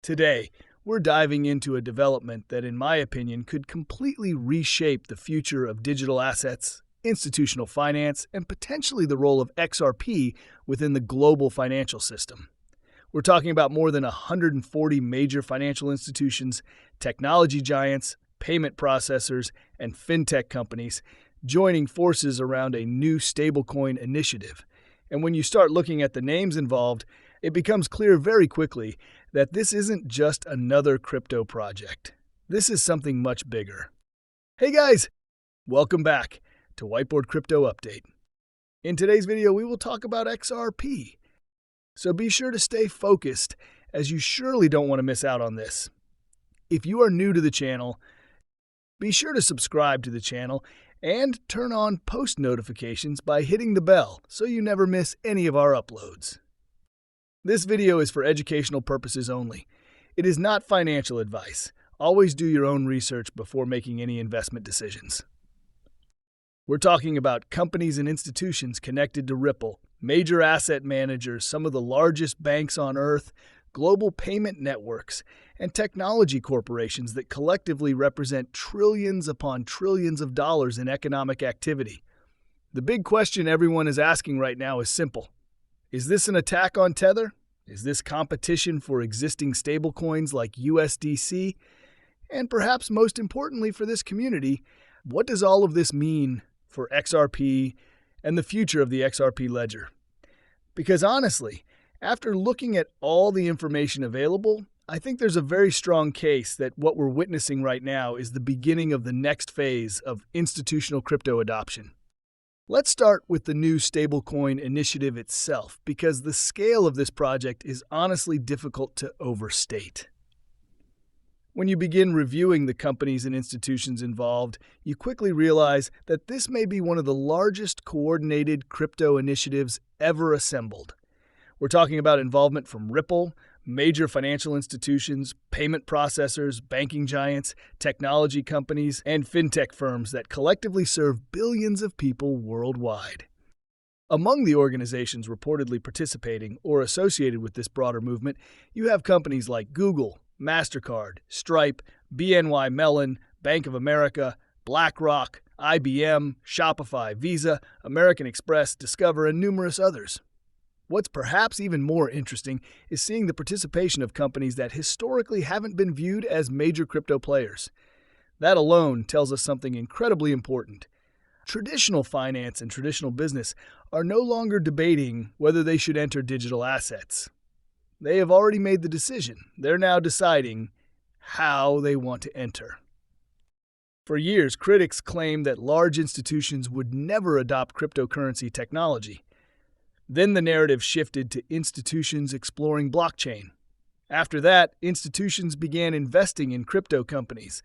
Today, we're diving into a development that, in my opinion, could completely reshape the future of digital assets, institutional finance, and potentially the role of XRP within the global financial system. We're talking about more than 140 major financial institutions, technology giants, payment processors, and fintech companies joining forces around a new stablecoin initiative. And when you start looking at the names involved, it becomes clear very quickly that this isn't just another crypto project. This is something much bigger. Hey guys, welcome back to Whiteboard Crypto Update. In today's video, we will talk about XRP. So be sure to stay focused, as you surely don't want to miss out on this. If you are new to the channel, be sure to subscribe to the channel and turn on post notifications by hitting the bell so you never miss any of our uploads. This video is for educational purposes only. It is not financial advice. Always do your own research before making any investment decisions. We're talking about companies and institutions connected to Ripple, major asset managers, some of the largest banks on Earth, global payment networks, and technology corporations that collectively represent trillions upon trillions of dollars in economic activity. The big question everyone is asking right now is simple. Is this an attack on Tether? Is this competition for existing stablecoins like USDC? And perhaps most importantly for this community, what does all of this mean for XRP and the future of the XRP ledger? Because honestly, after looking at all the information available, I think there's a very strong case that what we're witnessing right now is the beginning of the next phase of institutional crypto adoption. Let's start with the new stablecoin initiative itself, because the scale of this project is honestly difficult to overstate. When you begin reviewing the companies and institutions involved, you quickly realize that this may be one of the largest coordinated crypto initiatives ever assembled. We're talking about involvement from Ripple, major financial institutions, payment processors, banking giants, technology companies, and fintech firms that collectively serve billions of people worldwide. Among the organizations reportedly participating or associated with this broader movement, you have companies like Google, MasterCard, Stripe, BNY Mellon, Bank of America, BlackRock, IBM, Shopify, Visa, American Express, Discover, and numerous others. What's perhaps even more interesting is seeing the participation of companies that historically haven't been viewed as major crypto players. That alone tells us something incredibly important. Traditional finance and traditional business are no longer debating whether they should enter digital assets. They have already made the decision. They're now deciding how they want to enter. For years, critics claimed that large institutions would never adopt cryptocurrency technology. Then the narrative shifted to institutions exploring blockchain. After that, institutions began investing in crypto companies.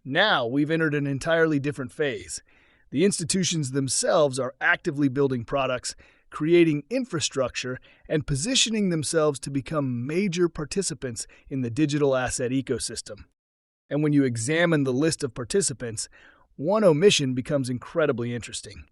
Now we've entered an entirely different phase. The institutions themselves are actively building products, creating infrastructure, and positioning themselves to become major participants in the digital asset ecosystem. And when you examine the list of participants, one omission becomes incredibly interesting.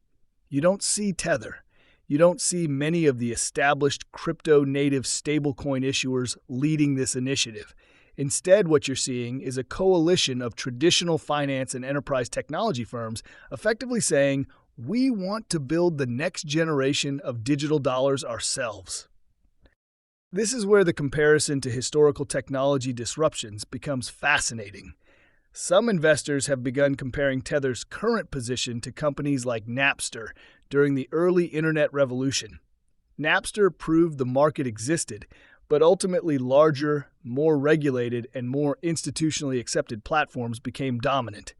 You don't see Tether. You don't see many of the established crypto-native stablecoin issuers leading this initiative. Instead, what you're seeing is a coalition of traditional finance and enterprise technology firms effectively saying, we want to build the next generation of digital dollars ourselves. This is where the comparison to historical technology disruptions becomes fascinating. Some investors have begun comparing Tether's current position to companies like Napster during the early internet revolution. Napster proved the market existed, but ultimately larger, more regulated, and more institutionally accepted platforms became dominant.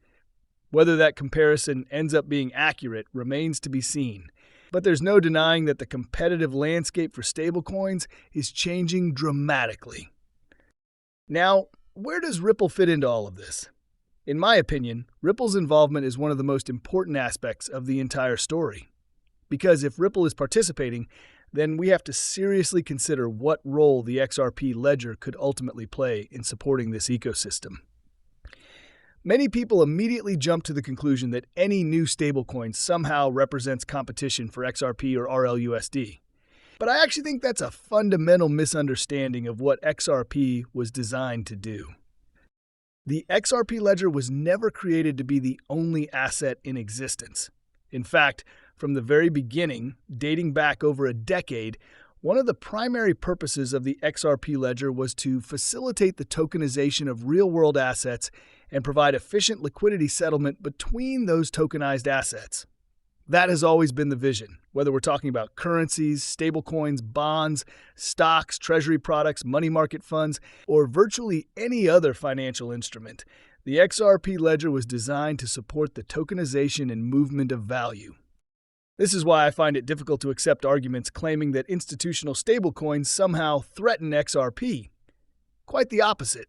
Whether that comparison ends up being accurate remains to be seen, but there's no denying that the competitive landscape for stablecoins is changing dramatically. Now, where does Ripple fit into all of this? In my opinion, Ripple's involvement is one of the most important aspects of the entire story. Because if Ripple is participating, then we have to seriously consider what role the XRP ledger could ultimately play in supporting this ecosystem. Many people immediately jump to the conclusion that any new stablecoin somehow represents competition for XRP or RLUSD. But I actually think that's a fundamental misunderstanding of what XRP was designed to do. The XRP ledger was never created to be the only asset in existence. In fact, from the very beginning, dating back over a decade, one of the primary purposes of the XRP ledger was to facilitate the tokenization of real-world assets and provide efficient liquidity settlement between those tokenized assets. That has always been the vision, whether we're talking about currencies, stablecoins, bonds, stocks, treasury products, money market funds, or virtually any other financial instrument. The XRP ledger was designed to support the tokenization and movement of value. This is why I find it difficult to accept arguments claiming that institutional stablecoins somehow threaten XRP. Quite the opposite.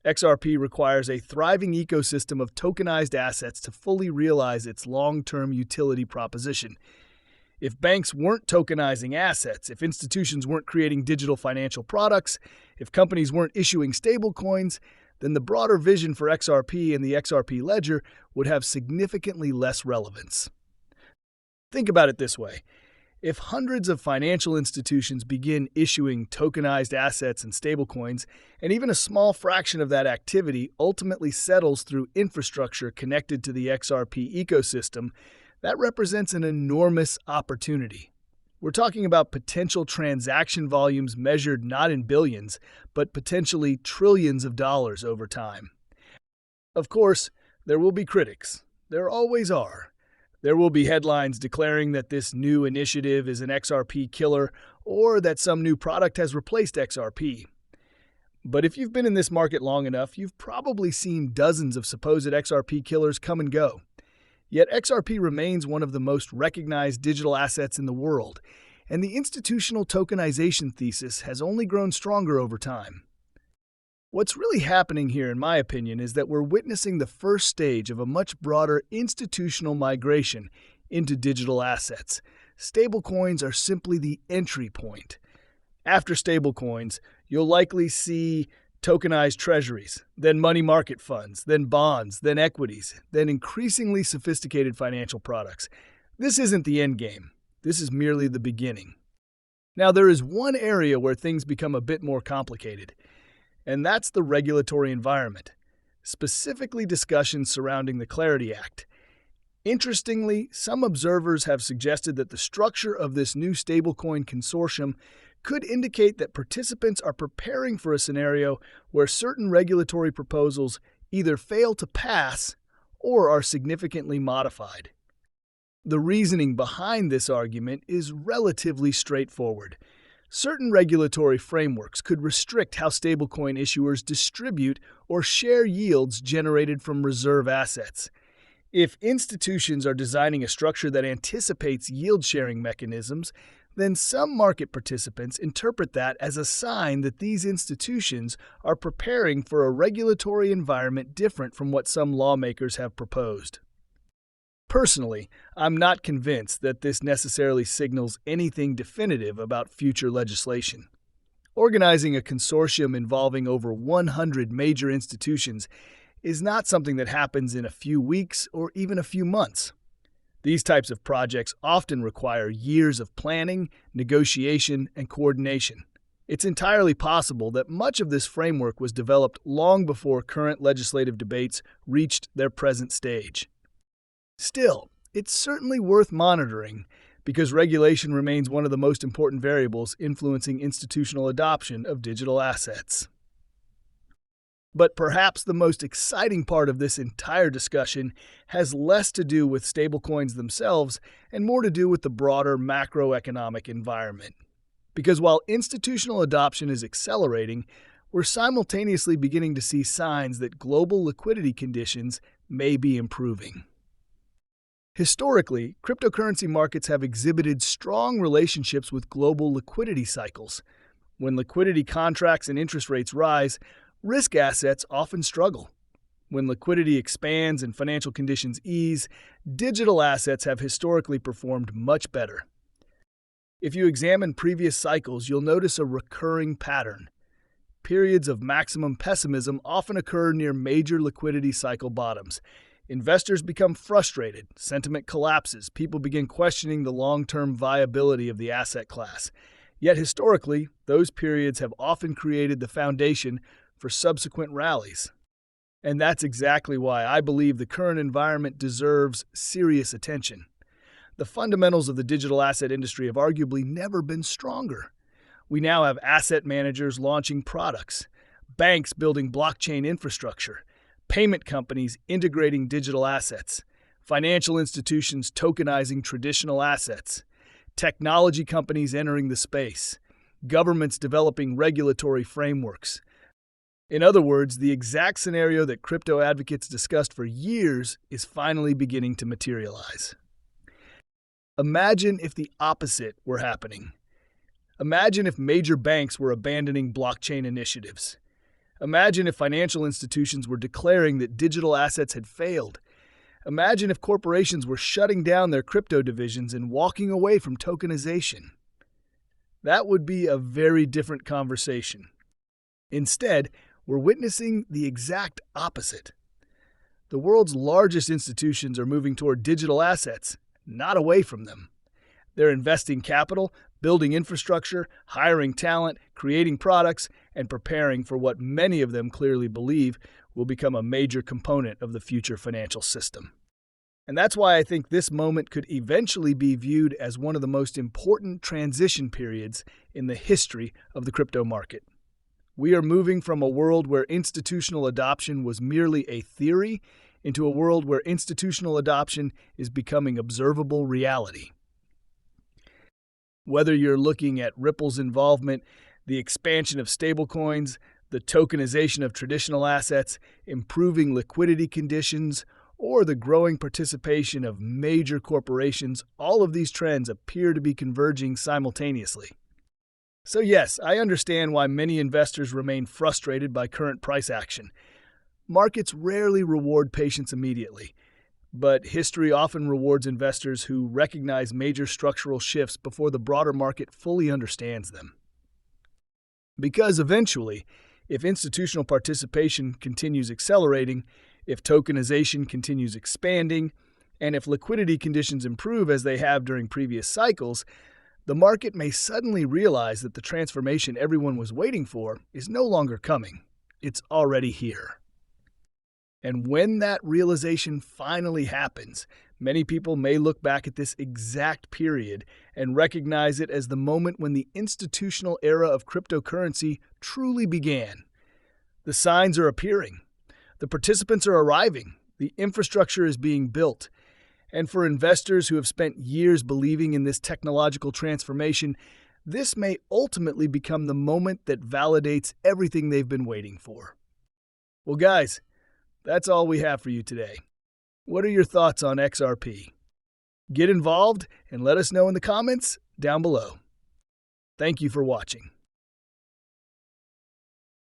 XRP requires a thriving ecosystem of tokenized assets to fully realize its long-term utility proposition. If banks weren't tokenizing assets, if institutions weren't creating digital financial products, if companies weren't issuing stablecoins, then the broader vision for XRP and the XRP ledger would have significantly less relevance. Think about it this way. If hundreds of financial institutions begin issuing tokenized assets and stablecoins, and even a small fraction of that activity ultimately settles through infrastructure connected to the XRP ecosystem, that represents an enormous opportunity. We're talking about potential transaction volumes measured not in billions, but potentially trillions of dollars over time. Of course, there will be critics. There always are. There will be headlines declaring that this new initiative is an XRP killer or that some new product has replaced XRP. But if you've been in this market long enough, you've probably seen dozens of supposed XRP killers come and go. Yet XRP remains one of the most recognized digital assets in the world, and the institutional tokenization thesis has only grown stronger over time. What's really happening here, in my opinion, is that we're witnessing the first stage of a much broader institutional migration into digital assets. Stablecoins are simply the entry point. After stablecoins, you'll likely see tokenized treasuries, then money market funds, then bonds, then equities, then increasingly sophisticated financial products. This isn't the end game. This is merely the beginning. Now, there is one area where things become a bit more complicated, and that's the regulatory environment, specifically discussions surrounding the Clarity Act. Interestingly, some observers have suggested that the structure of this new stablecoin consortium could indicate that participants are preparing for a scenario where certain regulatory proposals either fail to pass or are significantly modified. The reasoning behind this argument is relatively straightforward. Certain regulatory frameworks could restrict how stablecoin issuers distribute or share yields generated from reserve assets. If institutions are designing a structure that anticipates yield-sharing mechanisms, then some market participants interpret that as a sign that these institutions are preparing for a regulatory environment different from what some lawmakers have proposed. Personally, I'm not convinced that this necessarily signals anything definitive about future legislation. Organizing a consortium involving over 100 major institutions is not something that happens in a few weeks or even a few months. These types of projects often require years of planning, negotiation, and coordination. It's entirely possible that much of this framework was developed long before current legislative debates reached their present stage. Still, it's certainly worth monitoring because regulation remains one of the most important variables influencing institutional adoption of digital assets. But perhaps the most exciting part of this entire discussion has less to do with stablecoins themselves and more to do with the broader macroeconomic environment. Because while institutional adoption is accelerating, we're simultaneously beginning to see signs that global liquidity conditions may be improving. Historically, cryptocurrency markets have exhibited strong relationships with global liquidity cycles. When liquidity contracts and interest rates rise, risk assets often struggle. When liquidity expands and financial conditions ease, digital assets have historically performed much better. If you examine previous cycles, you'll notice a recurring pattern. Periods of maximum pessimism often occur near major liquidity cycle bottoms. Investors become frustrated, sentiment collapses, people begin questioning the long-term viability of the asset class. Yet historically, those periods have often created the foundation for subsequent rallies. And that's exactly why I believe the current environment deserves serious attention. The fundamentals of the digital asset industry have arguably never been stronger. We now have asset managers launching products, banks building blockchain infrastructure, payment companies integrating digital assets, financial institutions tokenizing traditional assets, technology companies entering the space, governments developing regulatory frameworks. In other words, the exact scenario that crypto advocates discussed for years is finally beginning to materialize. Imagine if the opposite were happening. Imagine if major banks were abandoning blockchain initiatives. Imagine if financial institutions were declaring that digital assets had failed. Imagine if corporations were shutting down their crypto divisions and walking away from tokenization. That would be a very different conversation. Instead, we're witnessing the exact opposite. The world's largest institutions are moving toward digital assets, not away from them. They're investing capital, building infrastructure, hiring talent, creating products, and preparing for what many of them clearly believe will become a major component of the future financial system. And that's why I think this moment could eventually be viewed as one of the most important transition periods in the history of the crypto market. We are moving from a world where institutional adoption was merely a theory into a world where institutional adoption is becoming observable reality. Whether you're looking at Ripple's involvement, the expansion of stablecoins, the tokenization of traditional assets, improving liquidity conditions, or the growing participation of major corporations, all of these trends appear to be converging simultaneously. So yes, I understand why many investors remain frustrated by current price action. Markets rarely reward patience immediately, but history often rewards investors who recognize major structural shifts before the broader market fully understands them. Because eventually, if institutional participation continues accelerating, if tokenization continues expanding, and if liquidity conditions improve as they have during previous cycles, the market may suddenly realize that the transformation everyone was waiting for is no longer coming. It's already here. And when that realization finally happens, many people may look back at this exact period and recognize it as the moment when the institutional era of cryptocurrency truly began. The signs are appearing. The participants are arriving. The infrastructure is being built. And for investors who have spent years believing in this technological transformation, this may ultimately become the moment that validates everything they've been waiting for. Well, guys, that's all we have for you today. What are your thoughts on XRP? Get involved and let us know in the comments down below. Thank you for watching.